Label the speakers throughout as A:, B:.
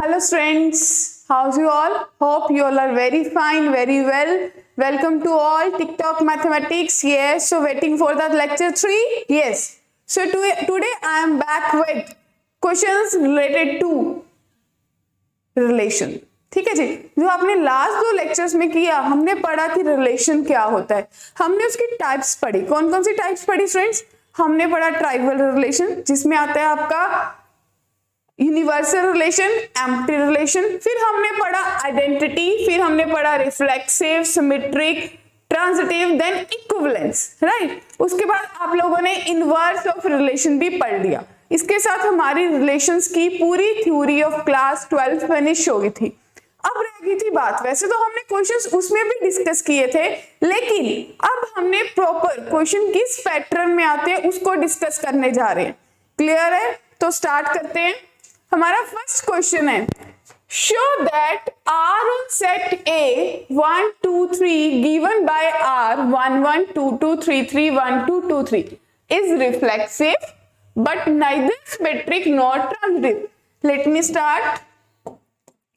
A: Hello students, how's you all? Hope you all are very fine, very well. Welcome to all TikTok Mathematics. Yes, so waiting for that lecture 3. Yes. So today I am back with questions related to relation. ठीक है जी, जो आपने last 2 lectures में किया, हमने पढ़ा कि relation क्या होता है, हमने उसकी टाइप्स पढ़ी. कौन कौन सी टाइप्स पढ़ी स्टूडेंट्स? हमने पढ़ा ट्राइवल रिलेशन, जिसमें आता है आपका यूनिवर्सल रिलेशन, एम्प्टी रिलेशन. फिर हमने पढ़ा आइडेंटिटी, फिर हमने पढ़ा reflexive, symmetric, transitive, then equivalence. Right. उसके बाद आप लोगों ने इनवर्स ऑफ रिलेशन भी पढ़ लिया. इसके साथ हमारी रिलेशंस की पूरी थ्योरी ऑफ क्लास 12 फिनिश हो गई थी. अब रह गई थी बात, वैसे तो हमने क्वेश्चंस उसमें भी डिस्कस किए थे, लेकिन अब हमने प्रॉपर क्वेश्चन किस पैटर्न में आते हैं उसको डिस्कस करने जा रहे हैं. क्लियर है? तो स्टार्ट करते हैं. हमारा फर्स्ट क्वेश्चन है, show that R on set A 1 2 3 given by R 1 1 2 2 3 3 1 2 2 3 is reflexive but neither symmetric nor transitive. Let me start.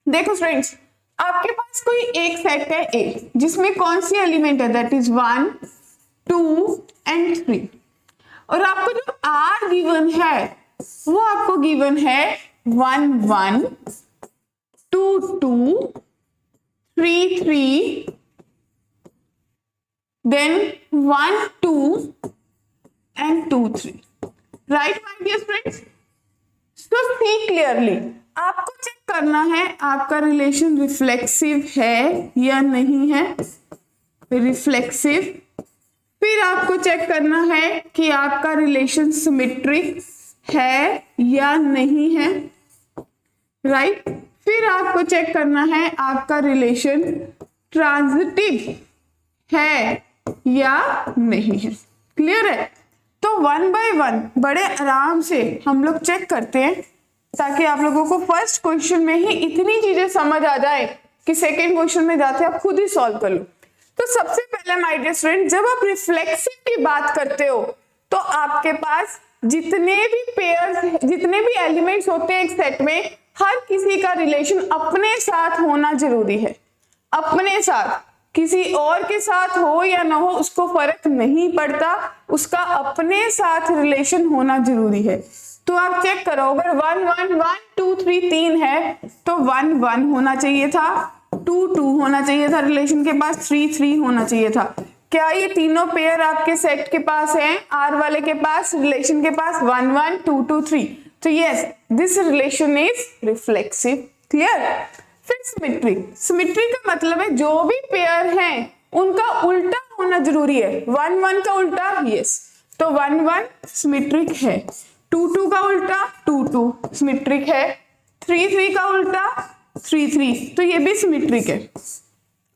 A: देखो फ्रेंड्स, आपके पास कोई एक सेट है A जिसमें कौन सी एलिमेंट है, दैट इज 1 2 एंड 3, और आपको जो R गिवन है वो आपको गिवन है 1 1 2 2 3 3 then 1 2 and 2 3. Right my dear friends? So see clearly, आपको चेक करना है आपका रिलेशन रिफ्लेक्सिव है या नहीं है. रिफ्लेक्सिव. फिर आपको चेक करना है कि आपका रिलेशन सिमेट्रिक है या नहीं है. राइट. फिर आपको चेक करना है आपका रिलेशन ट्रांजिटिव है या नहीं है. क्लियर है? तो 1 by 1 बड़े आराम से हम लोग चेक करते हैं, ताकि आप लोगों को फर्स्ट क्वेश्चन में ही इतनी चीजें समझ आ जाए कि सेकेंड क्वेश्चन में जाते आप खुद ही सॉल्व कर लो. तो सबसे पहले माय डियर स्टूडेंट, जब आप रिफ्लेक्सिव की बात करते हो तो आपके पास जितने भी पेयर्स, जितने भी एलिमेंट्स होते हैं एक सेट में, हर किसी का रिलेशन अपने साथ होना जरूरी है. अपने साथ, किसी और के साथ हो या ना हो उसको फर्क नहीं पड़ता, उसका अपने साथ रिलेशन होना जरूरी है. तो आप चेक करो, अगर 1 1 1 2 3 3 है तो 1 1 होना चाहिए था, 2 2 होना चाहिए था रिलेशन के पास, 3 3 होना चाहिए था. क्या ये तीनों पेयर आपके सेट के पास हैं, आर वाले के पास, रिलेशन के पास 1 1 2 2 3? तो yes, this relation is reflexive. Clear? फिर सिमेट्री. सिमेट्री का मतलब है जो भी पेयर हैं उनका उल्टा होना जरूरी है. 1 1 का उल्टा, यस, तो 1 1 सिमेट्रिक है. 2 2 का उल्टा 2 2 सिमेट्रिक है. 3 3 का उल्टा 3 3, तो ये भी सिमेट्रिक है.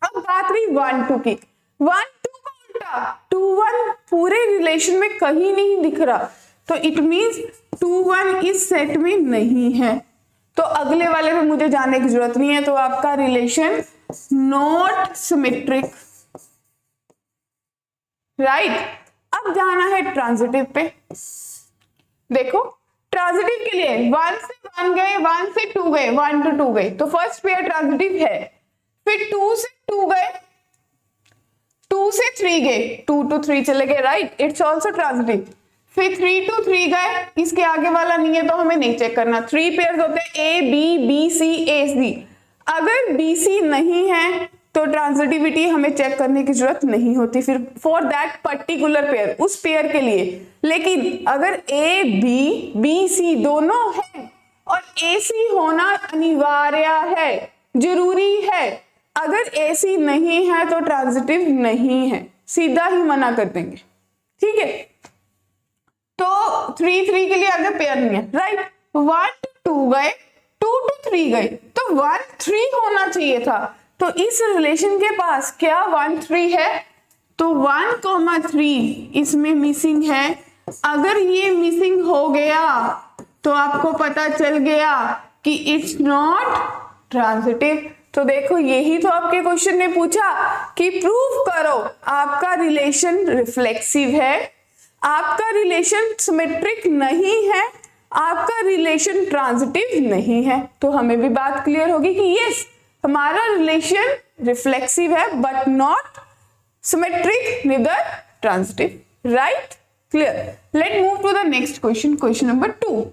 A: अब बात रही 1 2 की. 1 2 का उल्टा 2 1 पूरे रिलेशन में कहीं नहीं दिख रहा, तो इट मींस 2 1 इस सेट में नहीं है. तो अगले वाले में मुझे जाने की जरूरत नहीं है, तो आपका रिलेशन नॉट सिमेट्रिक. राइट. अब जाना है ट्रांजिटिव पे. देखो, ट्रांजिटिव के लिए 1 से 1 गए, 1 से 2 गए, 1 to 2 गए, तो फर्स्ट पेयर ट्रांजिटिव है. फिर 2 से 2 गए, 2 से 3 गए, 2 to 3 चले गए. राइट. It's also transitive. फिर 3 to 3 गए, इसके आगे वाला नहीं है तो हमें नहीं चेक करना. 3 पेयर होते हैं A B B C A C. अगर B C नहीं है तो ट्रांजिटिविटी हमें चेक करने की जरूरत नहीं होती फिर फॉर दैट पर्टिकुलर पेयर, उस पेयर के लिए. लेकिन अगर A B B C दोनों है और AC होना अनिवार्य है, जरूरी है. अगर AC नहीं है तो ट्रांजिटिव नहीं है, सीधा ही मना कर देंगे. ठीक है? तो 3 3 के लिए अगर पेयर नहीं है. राइट. 1 to 2 गए, 2 to 3 गए, तो 1 3 होना चाहिए था. तो इस रिलेशन के पास क्या 1 3 है? तो 1 3 इसमें मिसिंग है. अगर ये मिसिंग हो गया तो आपको पता चल गया कि इट्स नॉट ट्रांजिटिव. तो देखो, यही तो आपके क्वेश्चन ने पूछा कि प्रूव करो आपका रिलेशन रिफ्लेक्सिव है, आपका रिलेशन सिमेट्रिक नहीं है, आपका आपका रिलेशन ट्रांजिटिव नहीं है। तो हमें भी बात क्लियर होगी कि यस, हमारा रिलेशन रिफ्लेक्सिव है but not symmetric, neither transitive, right? Clear. Let move to the next question, question number 2।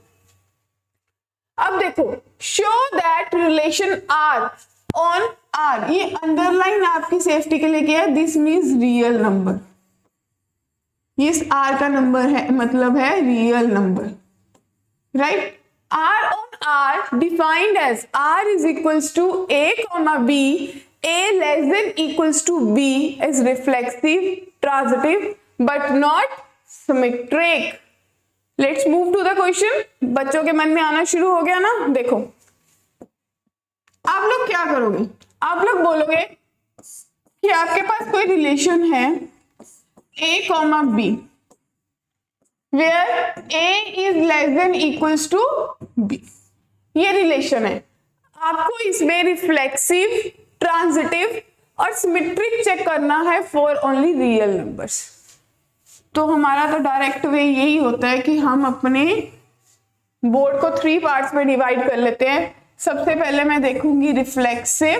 A: अब देखो, show that relation R on R, ये अंडरलाइन आपकी सेफ्टी के लिए किया है, दिस मीन्स रियल नंबर। ये आर का नंबर है, मतलब है real number, right? R on R defined as R is equals to A comma B, A less than equals to B is reflexive, transitive but not symmetric. Let's move to the question. बच्चों के मन में आना शुरू हो गया ना? देखो, आप लोग क्या करोगे? आप लोग बोलोगे कि आपके पास कोई रिलेशन है A comma B, where A is less than equals to B. ये रिलेशन है। आपको इसमें रिफ्लेक्सिव, ट्रांजिटिव और सिमेट्रिक चेक करना है फॉर ओनली रियल नंबर्स। तो हमारा तो डायरेक्ट वे यही होता है कि हम अपने बोर्ड को 3 पार्ट्स में डिवाइड कर लेते हैं। सबसे पहले मैं देखूंगी रिफ्लेक्सिव,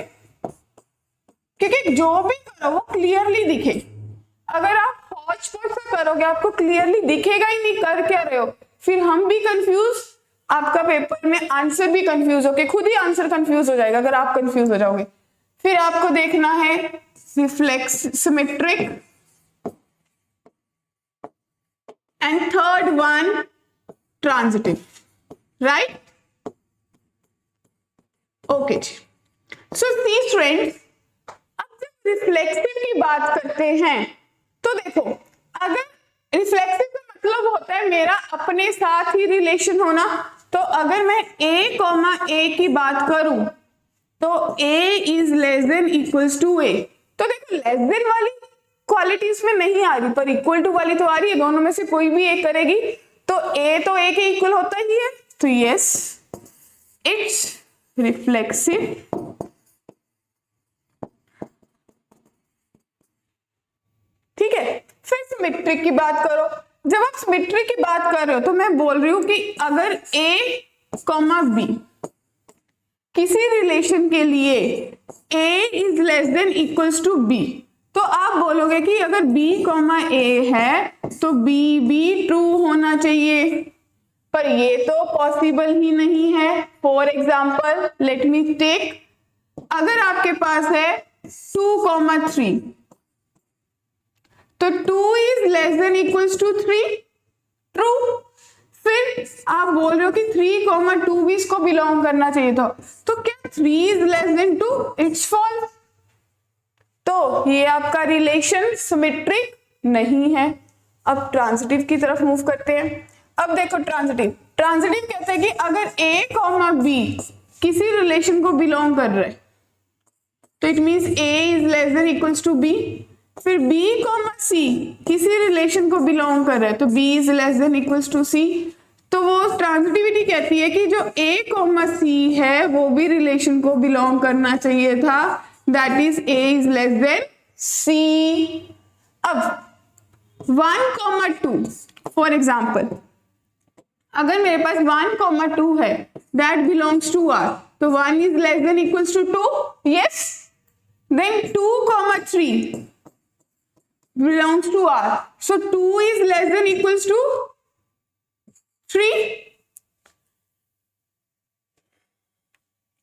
A: क्योंकि जो भी करो वो क्लियरली दिखे। अगर आप हौच-पौच से करोगे आपको क्लियरली दिखेगा ही नहीं कर क्या रहे हो, फिर हम भी कंफ्यूज, आपका पेपर में आंसर भी कंफ्यूज होके खुद ही आंसर कंफ्यूज हो जाएगा अगर आप कंफ्यूज हो जाओगे। फिर आपको देखना है reflex, symmetric, and third one transitive, right? Okay जी। सो सी स्टूडेंट्स, अब जब रिफ्लेक्सिव की बात करते हैं तो देखो, अगर रिफ्लेक्सिव का मतलब होता है मेरा अपने साथ ही रिलेशन होना, तो अगर मैं A कॉमा A की बात करूं तो A is less than equals to A। तो देखो, लेस देन वाली क्वालिटी इसमें नहीं आ रही पर इक्वल टू वाली तो आ रही है, दोनों में से कोई भी एक करेगी तो A के इक्वल होता ही है। तो यस, इट्स रिफ्लेक्सिव, ठीक है। फिर सिमेट्रिक की बात करो, जब आप सिमेट्रिक की बात कर रहे हो तो मैं बोल रही हूं कि अगर A कॉमा B किसी रिलेशन के लिए A is less than equals to B, तो आप बोलोगे कि अगर B कॉमा A है तो B भी ट्रू होना चाहिए, पर ये तो पॉसिबल ही नहीं है। For example let me take, अगर आपके पास है 2 कॉमा 3, तो 2 is less than equals to 3, true. फिर आप बोल रहे हो कि 3 कॉमा 2 भी इसको बिलोंग करना चाहिए था, तो क्या 3 is less than 2? It's false. तो ये आपका रिलेशन सिमेट्रिक नहीं है। अब ट्रांजिटिव की तरफ मूव करते हैं। अब देखो ट्रांजिटिव, ट्रांजिटिव कहते हैं कि अगर A कॉमा B किसी रिलेशन को बिलोंग कर रहा है तो it means A is less than equals to B। फिर B कॉमा C किसी रिलेशन को बिलोंग कर रहा है तो B is less than equals to C। तो वो ट्रांजिटिविटी कहती है कि जो A कॉमा C है वो भी रिलेशन को बिलोंग करना चाहिए था, that is A is less then C। अब 1 कॉमा 2, फॉर एग्जाम्पल अगर मेरे पास 1 कॉमा 2 है दैट बिलोंग्स टू R, तो 1 is less than equals to 2, yes. Then 2 comma 3 belongs to R, so 2 is less than equals to 3,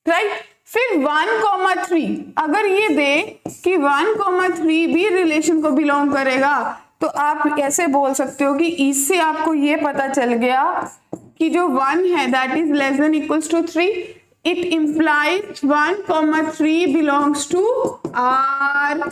A: right? फिर 1 comma 3 अगर ये दे कि 1 comma 3 भी रिलेशन को बिलोंग करेगा, तो आप ऐसे बोल सकते हो कि इससे आपको ये पता चल गया कि जो 1 है that is less than equals to 3, it implies 1 comma 3 belongs to R,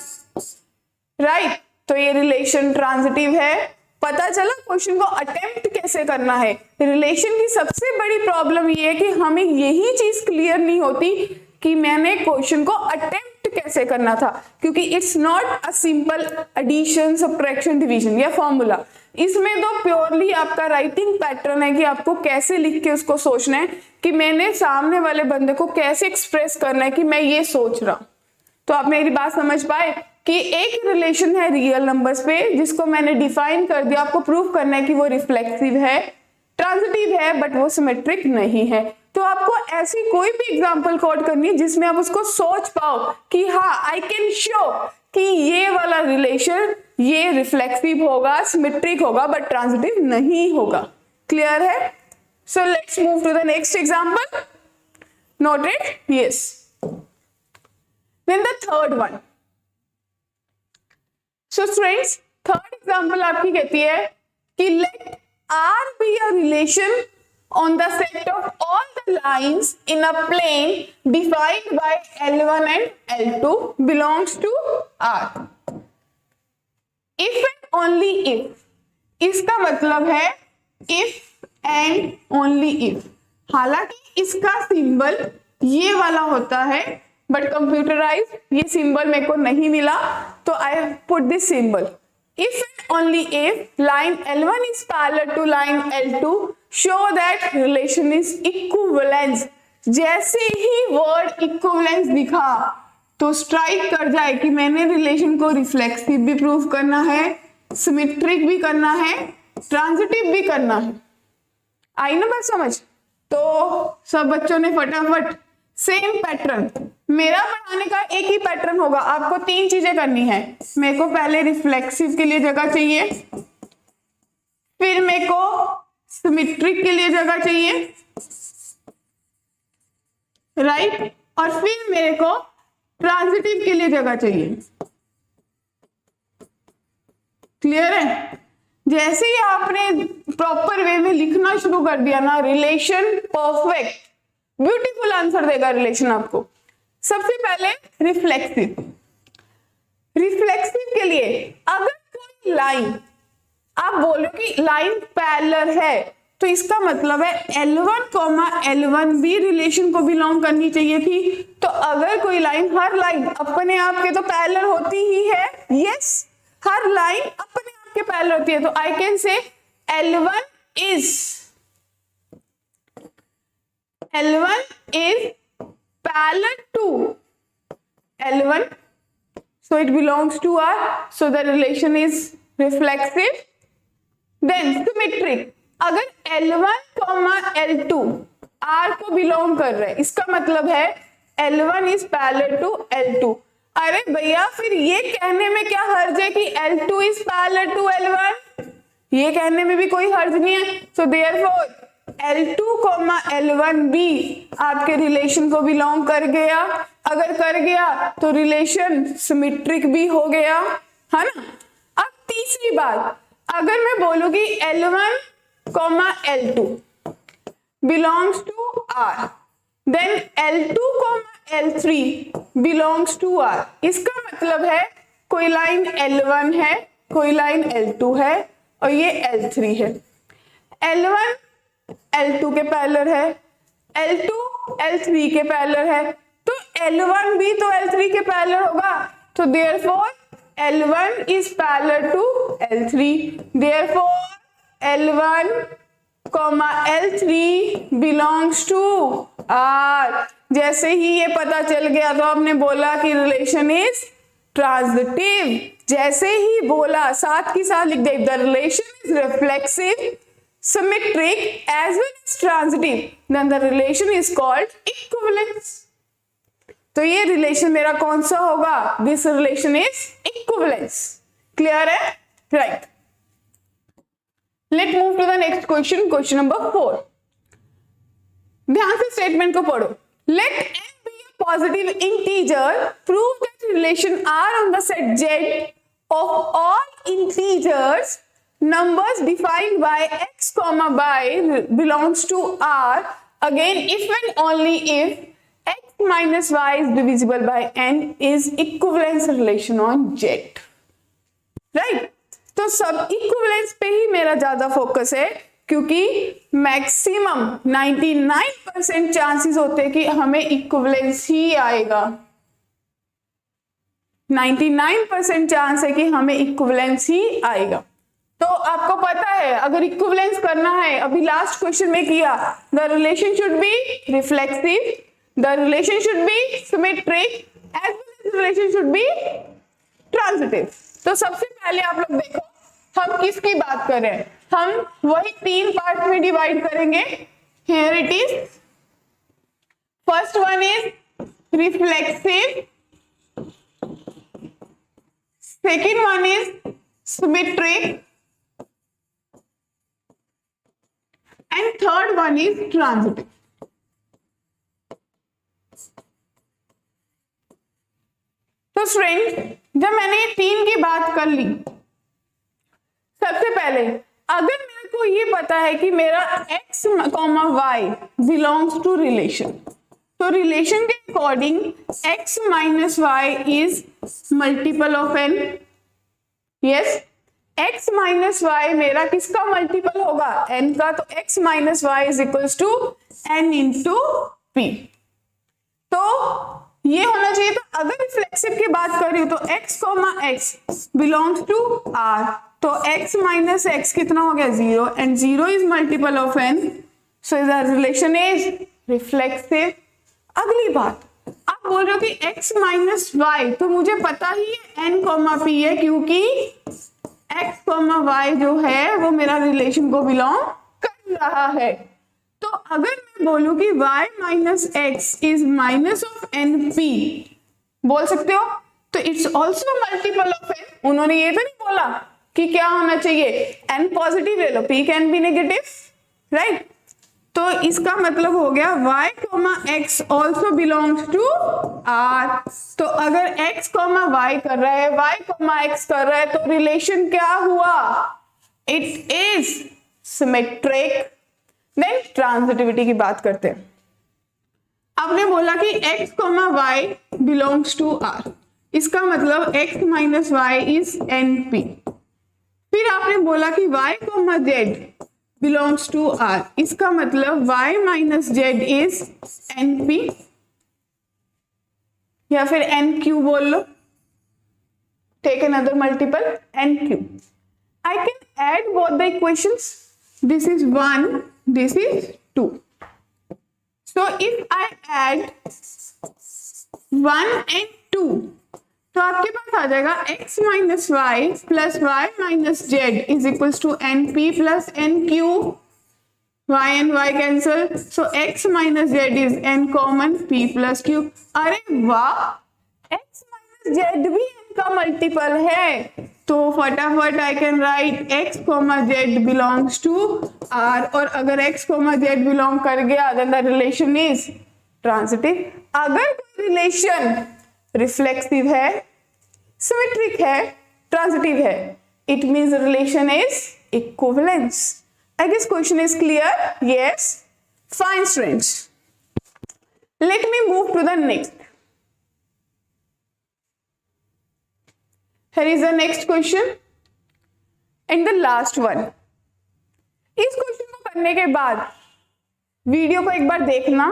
A: right? तो ये रिलेशन ट्रांजिटिव है। पता चला क्वेश्चन को अटेम्प्ट कैसे करना है। रिलेशन की सबसे बड़ी प्रॉब्लम ये है कि हमें यही चीज क्लियर नहीं होती कि मैंने क्वेश्चन को अटेम्प्ट कैसे करना था, क्योंकि it's not a simple addition, subtraction, division या फॉर्मूला। इसमें तो प्योरली आपका राइटिंग पैटर्न है कि आपको कैसे लिख के उसको सोचना है कि मैंने सामने वाले बंदे को कैसे एक्सप्रेस करना है कि मैं ये सोच रहा हूं। तो आप मेरी बात समझ पाए कि एक रिलेशन है रियल नंबर्स पे जिसको मैंने डिफाइन कर दिया, आपको प्रूव करना है कि वो रिफ्लेक्सिव है, ट्रांजिटिव है बट वो सिमेट्रिक नहीं है। तो आपको ऐसी कोई भी एग्जांपल कोड करनी है जिसमें आप उसको सोच पाओ कि हाँ आई कैन शो कि ये वाला रिलेशन ये रिफ्लेक्सिव होगा, सिमेट्रिक होगा, बट ट्रांजिटिव नहीं होगा। क्लियर है? So let's move to the next example. Noted? Yes. Then the third one. So friends, third example आपकी कहती है कि let R be a relation on the set of all the lines in a plane defined by L1 and L2 belongs to R. If and only if. इसका मतलब है if and only if. हालांकि इसका symbol ये वाला होता है but computerise ये सिंबल मेरे को नहीं मिला तो I put this symbol. If and only if line L1 is parallel to line L2 show that relation is equivalence. जैसे ही वर्ड इक्विवेलेंस दिखा तो स्ट्राइक कर जाए कि मैंने रिलेशन को रिफ्लेक्सिव भी प्रूव करना है, सिमेट्रिक भी करना है, ट्रांजिटिव भी करना है। आई ना बात समझ? तो सब बच्चों ने फटाफट सेम पैटर्न, मेरा पढ़ाने का एक ही पैटर्न होगा। आपको 3 चीजें करनी है। मेरे को पहले रिफ्लेक्सिव के लिए जगह चाहिए, फिर मेरे को सिमेट्रिक के लिए जगह चाहिए, राइट, और फिर मेरे को ट्रांजिटिव के लिए जगह चाहिए। क्लियर है? जैसे ही आपने प्रॉपर वे में लिखना शुरू कर दिया ना, रिलेशन परफेक्ट ब्यूटीफुल आंसर देगा रिलेशन आपको। सबसे पहले रिफ्लेक्सिव। रिफ्लेक्सिव के लिए अगर कोई लाइन आप बोलो कि लाइन पैरेलल है तो इसका मतलब है L1, L1 भी रिलेशन को बिलोंग करनी चाहिए थी। तो अगर कोई लाइन, हर लाइन अपने आप के तो पैरेलल होती ही है, यस, हर लाइन अपने आप के पैरेलल होती है। तो आई कैन से L1 is parallel to L1, so it belongs to R, so the relation is reflexive. Then symmetric, अगर L1, L2 R को बिलोंग कर रहे हैं, इसका मतलब है L1 is parallel to L2। अरे भैया फिर ये कहने में क्या हर्ज है कि L2 is parallel to L1? ये कहने में भी कोई हर्ज नहीं है। So therefore L2, L1 भी आपके रिलेशन को बिलोंग कर गया। अगर कर गया तो रिलेशन सिमेट्रिक भी हो गया, है ना। अब तीसरी बात, अगर मैं बोलूंगी L1, L2 belongs to R, then L2, L3 belongs to R। इसका मतलब है कोई लाइन L1 है, कोई लाइन L2 है और ये L3 है। L1 L2 के पैरेलल है, L2 L3 के पैरेलल है, तो L1 भी तो L3 के पैरेलल होगा। तो therefore L1 is parallel to L3, therefore L1, L3 belongs to R। जैसे ही ये पता चल गया तो आपने बोला कि रिलेशन इज ट्रांजिटिव। जैसे ही बोला साथ के साथ लिख दे the relation is reflexive, symmetric as well as transitive, then the relation is called equivalence। तो ये रिलेशन मेरा कौन सा होगा? This relation is equivalence। Clear है? Right. Let's move to the next question, question number 4। ध्यान से स्टेटमेंट को पढ़ो। Let n be a positive integer, prove that relation R on the set Z of all integers numbers defined by x, y belongs to R, again if and only if x minus y is divisible by n is equivalence relation on Z। Right, तो सब equivalence पे ही मेरा ज्यादा focus है क्योंकि maximum 99% chances होते हैं कि हमें इक्विवेलेंस ही आएगा। 99% चांस है कि हमें इक्विवेलेंस ही आएगा। तो आपको पता है अगर इक्विवेलेंस करना है, अभी लास्ट क्वेश्चन में किया, the relation should be reflexive, the relation should be symmetric as well as relation should be transitive. तो सबसे पहले आप लोग देखो हम किसकी बात कर रहे हैं। हम वही 3 पार्ट में डिवाइड करेंगे। Here it is, first one is reflexive, second one is symmetric, and third one is transitive. तो स्टूडेंट, जब मैंने ये 3 की बात कर ली, सबसे पहले अगर मेरे को ये पता है कि मेरा x, y belongs to relation, तो रिलेशन के according x minus y is multiple of n। Yes, x minus y मेरा किसका मल्टीपल होगा? n का। तो x minus y is equals to n into p। तो ये होना चाहिए। तो अगर रिफ्लेक्सिव की बात कर रही हूं तो x, x belongs to r, तो x माइनस x कितना हो गया? 0, and 0 is multiple of n, so is relation is reflexive. अगली बात, आप बोल रहे हो कि x माइनस वाई, तो मुझे पता ही है n कॉमा p है, क्योंकि x कॉमा वाई जो है वो मेरा रिलेशन को बिलोंग कर रहा है। तो अगर मैं बोलूं कि y minus x is minus of n p, बोल सकते हो, तो it's also multiple of n। उन्होंने ये तो नहीं बोला कि क्या होना चाहिए, n पॉजिटिव ले लो, p can be negative, right. तो इसका मतलब हो गया y comma x also belongs to r। तो अगर x कॉमा y कर रहा है, y कॉमा x कर रहा है, तो रिलेशन क्या हुआ? It is symmetric. Then transitivity की बात करते हैं। आपने बोला कि x comma y belongs to r, इसका मतलब x minus y is n p. फिर आपने बोला कि y comma z belongs to r, इसका मतलब y minus z is n p, या फिर एन क्यू बोल लो, take another multiple n q. I can add both the equations, this is 1, this is 2. So if I add 1 and 2, तो आपके पास आ जाएगा x minus y plus y minus z is equals to n p plus n q. y and y cancel, so x minus z is n common, p plus q। अरे वाह, x minus z भी n का multiple है, तो फटाफट I can write x comma z belongs to r। और अगर x comma z belong कर गया, then the relation is transitive. अगर कोई रिलेशन रिफ्लेक्सिव है, सिमेट्रिक है, ट्रांजिटिव है, it means relation is equivalence. I guess question is clear? Yes, fine students, let me move to the next. Here is the next question and the last one. इस question को करने के बाद video को एक बार देखना,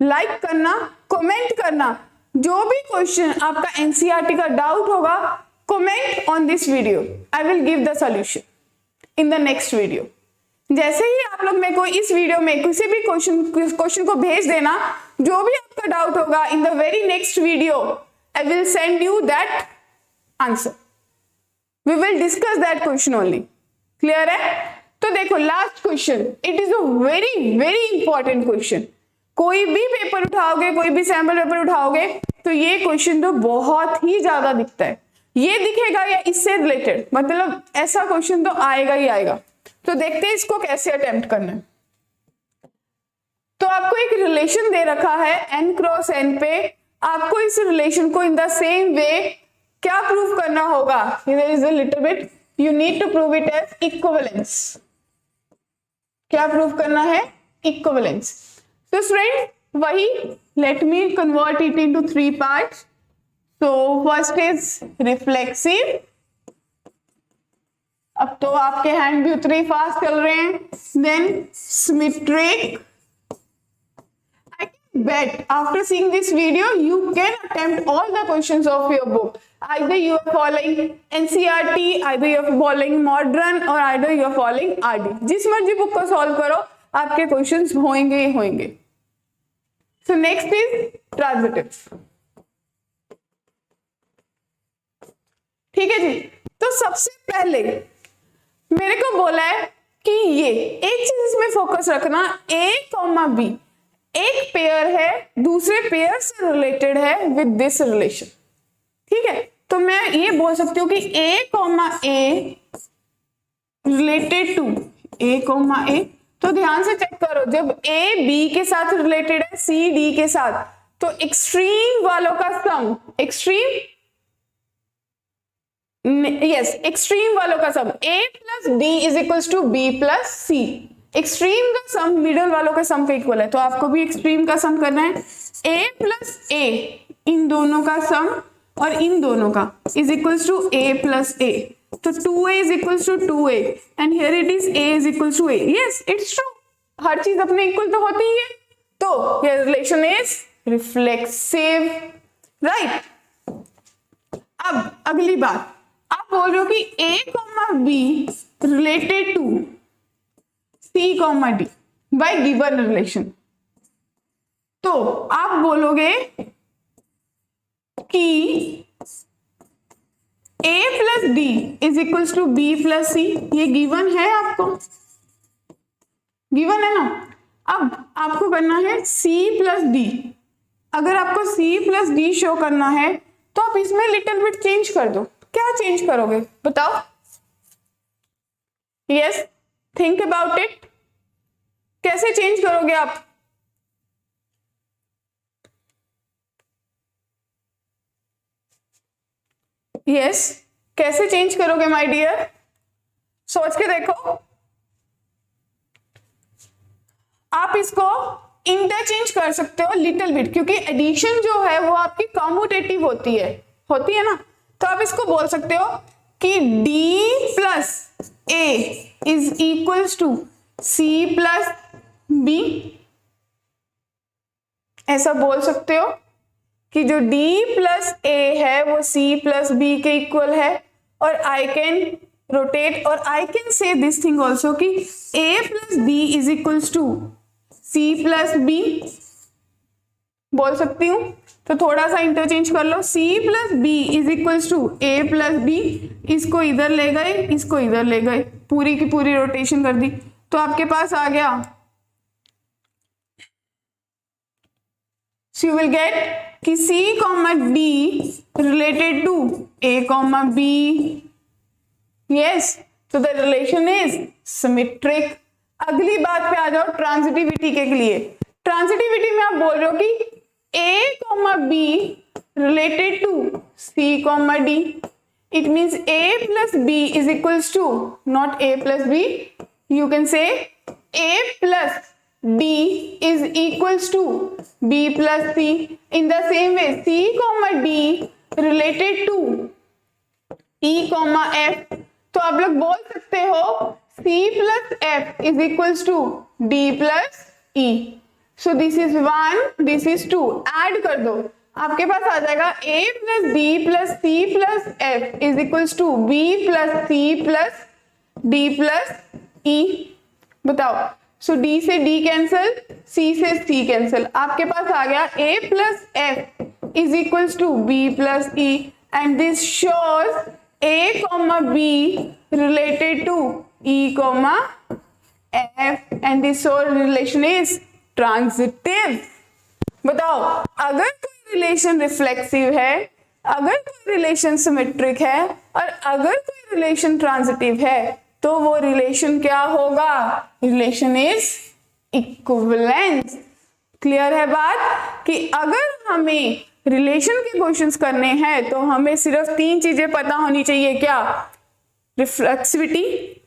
A: like करना, comment करना। जो भी क्वेश्चन आपका एनसीईआरटी का डाउट होगा, comment on this video, I will give the solution in the next video. जैसे ही आप लोग मेरे को इस वीडियो में किसी भी क्वेश्चन को भेज देना, जो भी आपका डाउट होगा, in the very next video I will send you that answer. We will discuss that question only. Clear है? तो देखो last question, it is a very very important question. कोई भी पेपर उठाओगे, कोई भी सैंपल पेपर उठाओगे, तो ये क्वेश्चन तो बहुत ही ज्यादा दिखता है। ये दिखेगा या इससे रिलेटेड, मतलब ऐसा क्वेश्चन तो आएगा ही आएगा। तो देखते हैं इसको कैसे अटेम्प्ट करना है। तो आपको एक रिलेशन दे रखा है n क्रॉस n पे, आपको इस रिलेशन को इन द सेम वे क्या प्रूव करना होगा? There is a little bit, you need to prove it as equivalence. क्या प्रूव करना है? इक्विवेलेंस। तो स्टूडेंट वही, let me convert it into 3 parts. So first is reflexive. अब तो आपके हैंड भी उतने ही फास्ट चल रहे हैं। Then symmetric. I can bet after seeing this video you can attempt all the questions of your book. Either you are following NCERT, either you are following modern, or either you are following RD. जिस मर्जी book को solve करो, आपके questions होंगे ही होंगे। So next is transitive. ठीक है जी। तो सबसे पहले मेरे को बोला है कि ये एक चीज इसमें फोकस रखना, A, B एक पेयर है, दूसरे पेयर से रिलेटेड है विद दिस रिलेशन। ठीक है, तो मैं ये बोल सकती हूँ कि A, रिलेटेड टू A, तो ध्यान से चेक करो, जब A B के साथ रिलेटेड है C D के साथ, तो एक्सट्रीम वालों का सम, एक्सट्रीम वालों का sum A plus D is equals to B plus C। Extreme का सम मिडल वालों के सम के इक्वल है, तो आपको भी एक्सट्रीम का सम करना है। A प्लस A इन दोनों का सम और इन दोनों का is equals to A plus A, तो 2A is equals to 2A and here it is A is equals to A। Yes, it's true, हर चीज अपने इक्वल तो होती ही है, तो ये रिलेशन इज रिफ्लेक्सिव, राइट। अब अगली बात, आप बोल रहे हो कि A, B related to C, D by given relation, तो आप बोलोगे कि A plus D is equals to B plus C, ये गिवन है, आपको गिवन है ना। अब आपको करना है C प्लस D। अगर आपको C प्लस D शो करना है तो आप इसमें लिटिल बिट चेंज कर दो। क्या चेंज करोगे बताओ? यस, थिंक अबाउट इट, कैसे चेंज करोगे आप? यस, कैसे चेंज करोगे माय डियर? सोच के देखो। आप इसको इंटरचेंज कर सकते हो लिटिल बिट, क्योंकि एडिशन जो है वो आपकी कॉम्यूटेटिव होती है ना। तो आप इसको बोल सकते हो कि D plus A is equals to C plus B, ऐसा बोल सकते हो कि जो D प्लस A है वो C प्लस B के इक्वल है। और आई कैन रोटेट और I can say this thing also कि A plus B is equals to C plus B बोल सकती हूँ। तो थोड़ा सा इंटरचेंज कर लो, C plus B is equals to A plus B, इसको इधर ले गए, इसको इधर ले गए, पूरी की पूरी रोटेशन कर दी, तो आपके पास आ गया, so you will get कि C, D related to A, B, yes, so the relation is symmetric। अगली बात पे आ जाओ ट्रांजिटिविटी के लिए। ट्रांजिटिविटी में आप बोल रहे हो कि A, B related to C, D, it means A plus B is equals to not A plus B, you can say A plus D is equals to B plus C। in the same way C, D related to E, F, तो आप लोग बोल सकते हो C plus F is equals to D plus E। so this is 1, this is 2, add कर दो, आपके पास आ जाएगा A plus D plus C plus F is equals to B plus C plus D plus E। बताओ, so D से D cancel, C से C cancel, आपके पास आ गया A plus F is equals to B plus E and this shows A, B related to E, F and this whole relation is transitive. बताओ, अगर कोई relation reflexive है, अगर कोई relation symmetric है और अगर कोई रिलेशन ट्रांजिटिव है, तो वो रिलेशन क्या होगा? Relation is equivalence. क्लियर है बात कि अगर हमें रिलेशन के क्वेश्चंस करने हैं तो हमें सिर्फ 3 चीजें पता होनी चाहिए। क्या? Reflexivity,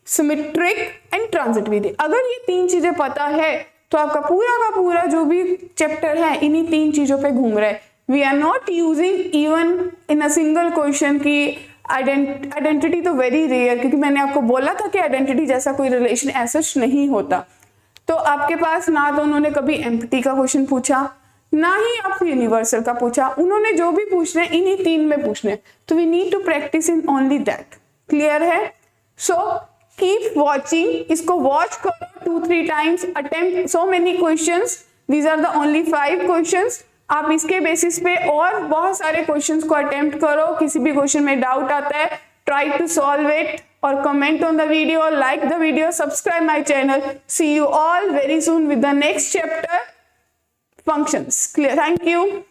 A: symmetric and transitivity. अगर ये 3 चीजें पता है तो आपका पूरा का पूरा जो भी चैप्टर है इन्हीं 3 चीजों पे घूम रहा है। We are not using even in a single question की आइडेंटिटी, तो वेरी रेयर, क्योंकि मैंने आपको बोला था कि आइडेंटिटी जैसा कोई रिलेशन ऐसा नहीं होता। तो आपके पास ना तो उन्होंने कभी एम्प्टी का क्वेश्चन पूछा, ना ही आपको यूनिवर्सल का पूछा, उन्होंने जो भी पूछने इन्हीं 3 में पूछने। तो we need to practice in only that. Clear है? सो कीप वॉचिंग, इसको वॉच करो 2-3 times, attempt so many questions, these are the only 5 questions. आप इसके बेसिस पे और बहुत सारे क्वेश्चंस को अटेम्प्ट करो। किसी भी क्वेश्चन में डाउट आता है try to solve it, or comment on the video, like the video, subscribe my channel. See you all very soon with the next chapter, functions. Clear? Thank you.